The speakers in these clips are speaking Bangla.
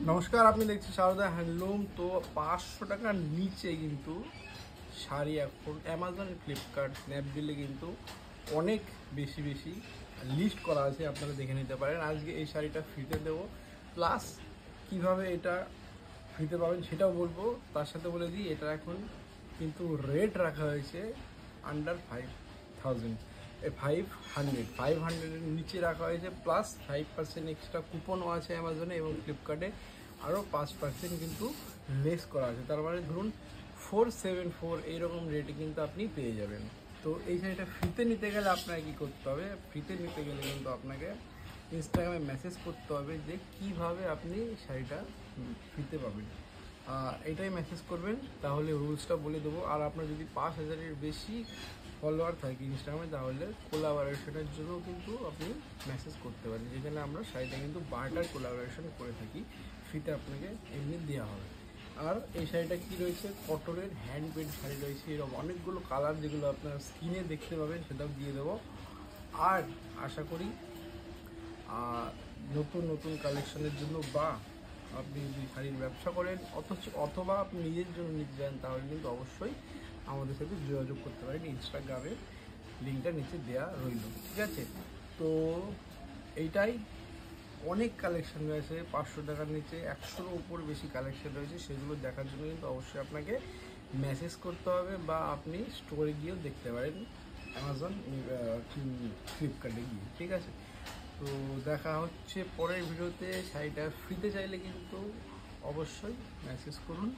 নমস্কার, আপনি দেখছেন সারদা হ্যান্ডলুম। তো 500 টাকার নিচে কিন্তু শাড়ি এখন অ্যামাজন, ফ্লিপকার্ট, স্ন্যাপডিলে কিন্তু অনেক বেশি লিস্ট করা আছে, আপনারা দেখে নিতে পারেন। আজকে এই শাড়িটা ফ্রিতে দেবো, প্লাস কিভাবে এটা ফ্রিতে পাবেন সেটাও বলবো। তার সাথে বলে দিই, এটা এখন কিন্তু রেট রাখা হয়েছে আন্ডার 5000, 500-500-এর নিচে রাখা হয়েছে, প্লাস 5% এক্সট্রা কুপনও আছে অ্যামাজনে এবং ফ্লিপকার্টে, আরও 5% কিন্তু লেস করা আছে। তার মানে ধরুন 474 এইরকম রেটে কিন্তু আপনি পেয়ে যাবেন। তো এই শাড়িটা ফ্রিতে নিতে গেলে আপনাকে কী করতে হবে? ফ্রিতে নিতে গেলে কিন্তু আপনাকে ইনস্টাগ্রামে মেসেজ করতে হবে যে কীভাবে আপনি শাড়িটা ফ্রিতে পাবেন। এটাই মেসেজ করবেন, তাহলে রুলসটা বলে দেবো। আর আপনার যদি 5000-এর বেশি ফলোয়ার থাকে ইনস্টাগ্রামে, তাহলে কোলাবোরেশনের জন্য কিন্তু আপনি মেসেজ করতে পারেন, যেখানে আমরা শাড়িটা কিন্তু বার্টার কোলাবোরেশন করে থাকি, ফ্রিতে আপনাকে এমনি দেওয়া হবে। আর এই শাড়িটা কী রয়েছে, কটনের হ্যান্ড পেন্ট শাড়ি রয়েছে, এরকম অনেকগুলো কালার যেগুলো আপনার স্কিনে দেখতে পাবেন সেটাও দিয়ে দেবো। আর আশা করি নতুন নতুন কালেকশনের জন্য, বা আপনি যদি শাড়ির ব্যবসা করেন অথবা আপনি নিজের জন্য নিতে চান, তাহলে কিন্তু অবশ্যই আমাদের সাথে যোগাযোগ করতে পারেন। ইনস্টাগ্রামের লিঙ্কটা নিচে দেওয়া রইল, ঠিক আছে? তো এইটাই, অনেক কালেকশন রয়েছে 500 টাকার নিচে, 100-এর উপর বেশি কালেকশন রয়েছে। সেগুলো দেখার জন্য কিন্তু অবশ্যই আপনাকে মেসেজ করতে হবে, বা আপনি স্টোরে গিয়েও দেখতে পারেন, অ্যামাজন, ফ্লিপকার্টে গিয়ে, ঠিক আছে? তো দেখা হচ্ছে পরের ভিডিওতে। শাড়িটা ফ্রিতে চাইলে কিন্তু অবশ্যই মেসেজ করুন,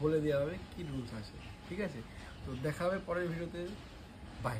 বলে দেওয়া হবে কী রুলস আছে, ঠিক আছে? তো দেখা হবে পরের ভিডিওতে। বাই।